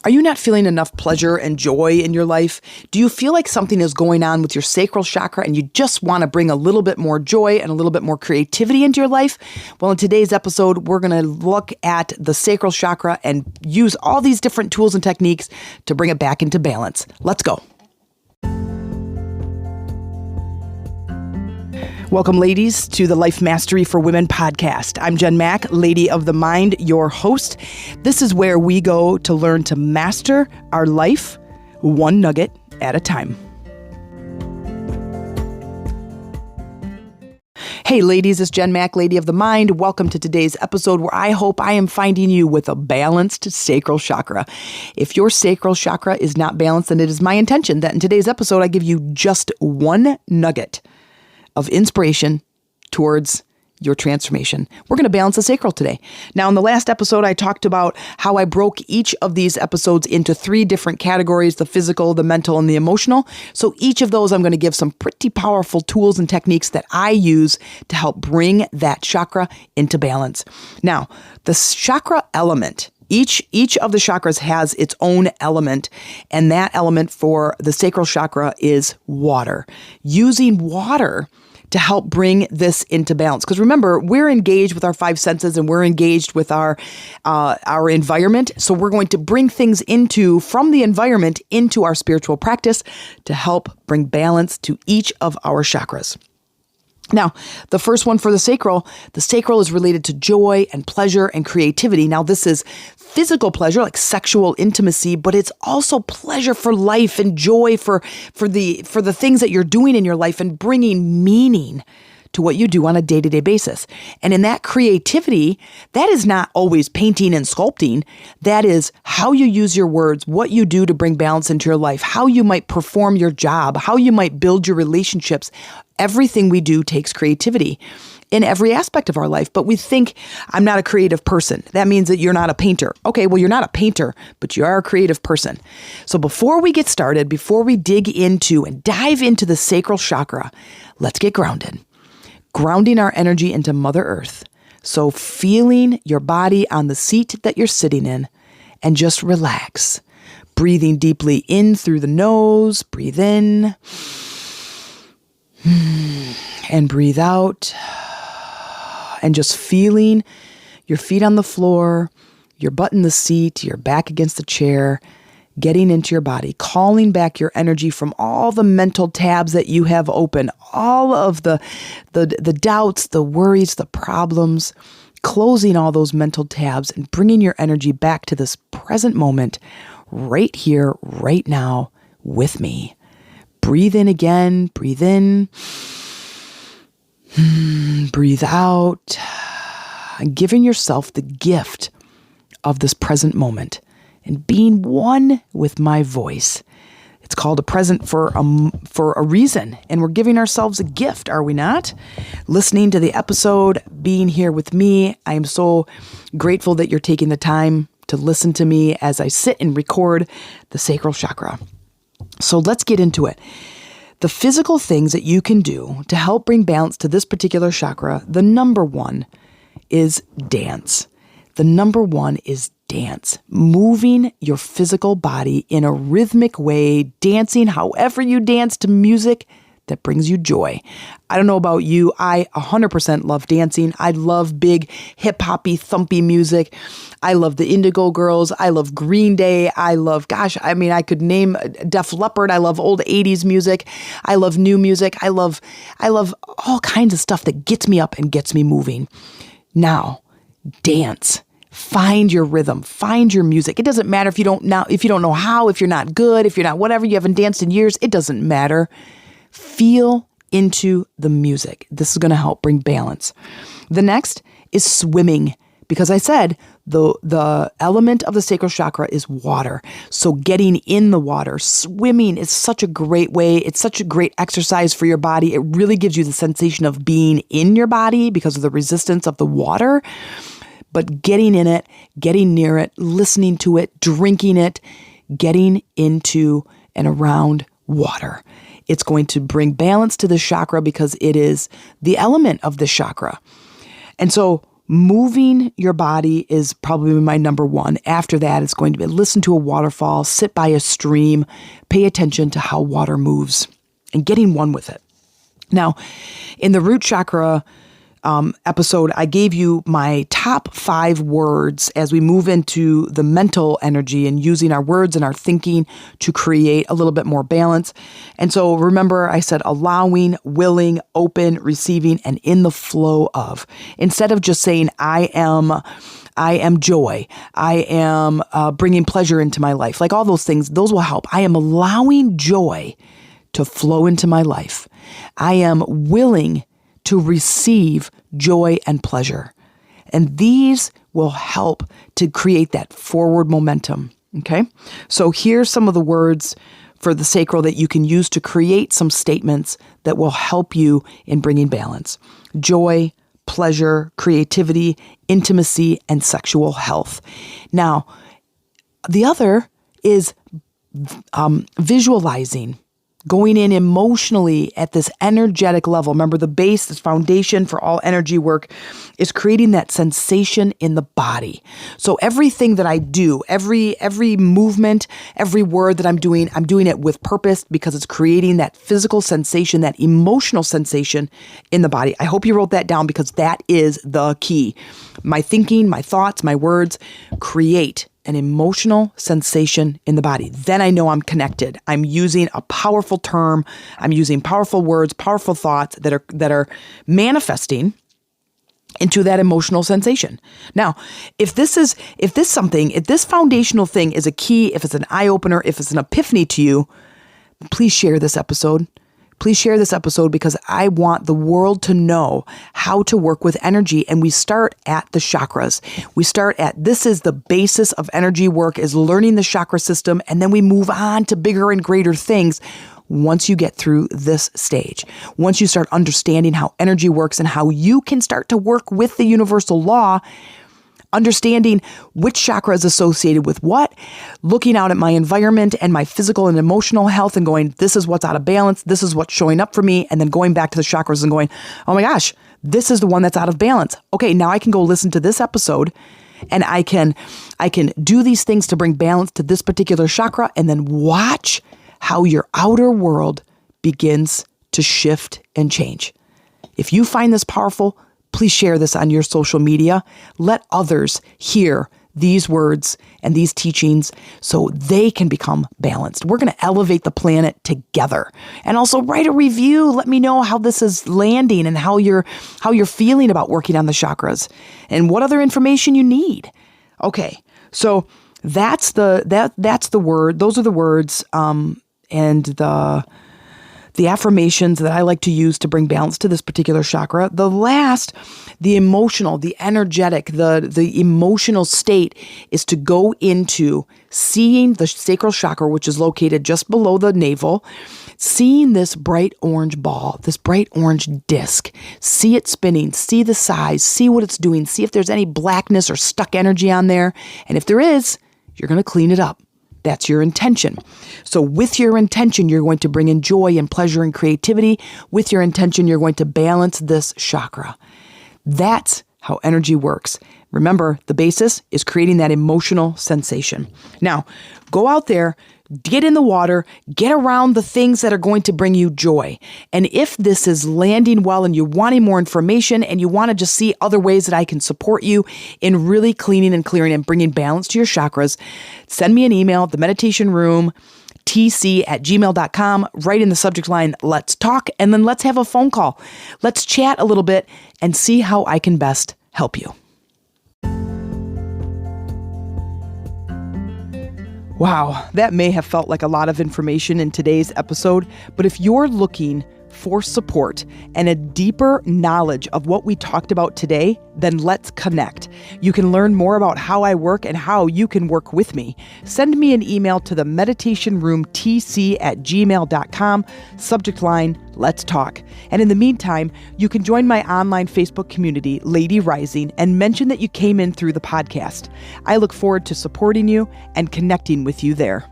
Are you not feeling enough pleasure and joy in your life? Do you feel like something is going on with your sacral chakra and you just want to bring a little bit more joy and a little bit more creativity into your life? Well, in today's episode, we're going to look at the sacral chakra and use all these different tools and techniques to bring it back into balance. Let's go. Welcome, ladies, to the Life Mastery for Women podcast. I'm Jen Mack, Lady of the Mind, your host. This is where we go to learn to master our life one nugget at a time. Hey, ladies, it's Jen Mack, Lady of the Mind. Welcome to today's episode where I hope I am finding you with a balanced sacral chakra. If your sacral chakra is not balanced, then it is my intention that in today's episode, I give you just one nugget of inspiration towards your transformation. We're going to balance the sacral today. Now, in the last episode, I talked about how I broke each of these episodes into 3 different categories: the physical, the mental, and the emotional. So each of those, I'm going to give some pretty powerful tools and techniques that I use to help bring that chakra into balance. Now, the chakra element, Each of the chakras has its own element, and that element for the sacral chakra is water. Using water to help bring this into balance. Because remember, we're engaged with our 5 senses and we're engaged with our environment. So we're going to bring things from the environment into our spiritual practice to help bring balance to each of our chakras. Now, the first one for the sacral is related to joy and pleasure and creativity. Now, this is physical pleasure, like sexual intimacy, but it's also pleasure for life and joy for the things that you're doing in your life and bringing meaning to what you do on a day-to-day basis. And in that creativity, that is not always painting and sculpting. That is how you use your words, what you do to bring balance into your life, how you might perform your job, how you might build your relationships. Everything we do takes creativity in every aspect of our life. But we think, I'm not a creative person. That means that you're not a painter. Okay, well, you're not a painter, but you are a creative person. So before we get started, before we dig into and dive into the sacral chakra, let's get grounded. Grounding our energy into Mother Earth. So feeling your body on the seat that you're sitting in and just relax. Breathing deeply in through the nose. Breathe in. And breathe out. And just feeling your feet on the floor, your butt in the seat, your back against the chair, getting into your body, calling back your energy from all the mental tabs that you have open, all of the doubts, the worries, the problems, closing all those mental tabs and bringing your energy back to this present moment, right here, right now, with me. Breathe in again, breathe in. Breathe out, and giving yourself the gift of this present moment and being one with my voice. It's called a present for a reason, and we're giving ourselves a gift, are we not? Listening to the episode, being here with me, I am so grateful that you're taking the time to listen to me as I sit and record the sacral chakra. So let's get into it. The physical things that you can do to help bring balance to this particular chakra, the number one is dance. The number one is dance. Moving your physical body in a rhythmic way, dancing however you dance to music that brings you joy. I don't know about you, I 100% love dancing. I love big hip-hoppy, thumpy music. I love the Indigo Girls. I love Green Day. I could name Def Leppard. I love old 80s music. I love new music. I love all kinds of stuff that gets me up and gets me moving. Now, dance. Find your rhythm, find your music. It doesn't matter if you don't know how, if you're not good, if you're not whatever, you haven't danced in years, it doesn't matter. Feel into the music. This is going to help bring balance. The next is swimming, because I said the element of the sacral chakra is water. So getting in the water, swimming is such a great way. It's such a great exercise for your body. It really gives you the sensation of being in your body because of the resistance of the water. But getting in it, getting near it, listening to it, drinking it, getting into and around water. It's going to bring balance to the chakra because it is the element of the chakra. And so moving your body is probably my number one. After that, it's going to be listen to a waterfall, sit by a stream, pay attention to how water moves, and getting one with it. Now, in the root chakra episode, I gave you my top 5 words as we move into the mental energy and using our words and our thinking to create a little bit more balance. And so remember, I said allowing, willing, open, receiving, and in the flow of. Instead of just saying, I am joy. I am bringing pleasure into my life. Like all those things, those will help. I am allowing joy to flow into my life. I am willing to receive joy and pleasure. And these will help to create that forward momentum. Okay? So here's some of the words for the sacral that you can use to create some statements that will help you in bringing balance. Joy, pleasure, creativity, intimacy, and sexual health. Now, the other is visualizing. Going in emotionally at this energetic level. Remember, the base, this foundation for all energy work, is creating that sensation in the body. So everything that I do, every movement, every word that I'm doing it with purpose because it's creating that physical sensation, that emotional sensation in the body. I hope you wrote that down because that is the key. My thinking, my thoughts, my words create an emotional sensation in the body. Then I know I'm connected. I'm using a powerful term. I'm using powerful words, powerful thoughts that are manifesting into that emotional sensation. Now, if this foundational thing is a key, if it's an eye opener, if it's an epiphany to you, please share this episode. Please share this episode because I want the world to know how to work with energy. And we start at the chakras. We start at, this is the basis of energy work, is learning the chakra system. And then we move on to bigger and greater things once you get through this stage. Once you start understanding how energy works and how you can start to work with the universal law, understanding which chakra is associated with what, looking out at my environment and my physical and emotional health and going, this is what's out of balance, this is what's showing up for me, and then going back to the chakras and going, oh my gosh, this is the one that's out of balance. Okay, now I can go listen to this episode and I can do these things to bring balance to this particular chakra and then watch how your outer world begins to shift and change. If you find this powerful, please share this on your social media. Let others hear these words and these teachings so they can become balanced. We're going to elevate the planet together. And also write a review. Let me know how this is landing and how you're feeling about working on the chakras and what other information you need. Okay. So that's the word. Those are the words and the affirmations that I like to use to bring balance to this particular chakra. The last, the emotional, the energetic, the emotional state is to go into seeing the sacral chakra, which is located just below the navel, seeing this bright orange ball, this bright orange disc, see it spinning, see the size, see what it's doing, see if there's any blackness or stuck energy on there. And if there is, you're going to clean it up. That's your intention. So with your intention, you're going to bring in joy and pleasure and creativity. With your intention, you're going to balance this chakra. That's how energy works. Remember, the basis is creating that emotional sensation. Now, go out there, get in the water, get around the things that are going to bring you joy. And if this is landing well and you're wanting more information and you want to just see other ways that I can support you in really cleaning and clearing and bringing balance to your chakras, send me an email, themeditationroomtc@gmail.com, write in the subject line, let's talk, and then let's have a phone call. Let's chat a little bit and see how I can best help you. Wow, that may have felt like a lot of information in today's episode, but if you're looking for support and a deeper knowledge of what we talked about today, then let's connect. You can learn more about how I work and how you can work with me. Send me an email to themeditationroomtc@gmail.com, subject line, let's talk. And in the meantime, you can join my online Facebook community, Lady Rising, and mention that you came in through the podcast. I look forward to supporting you and connecting with you there.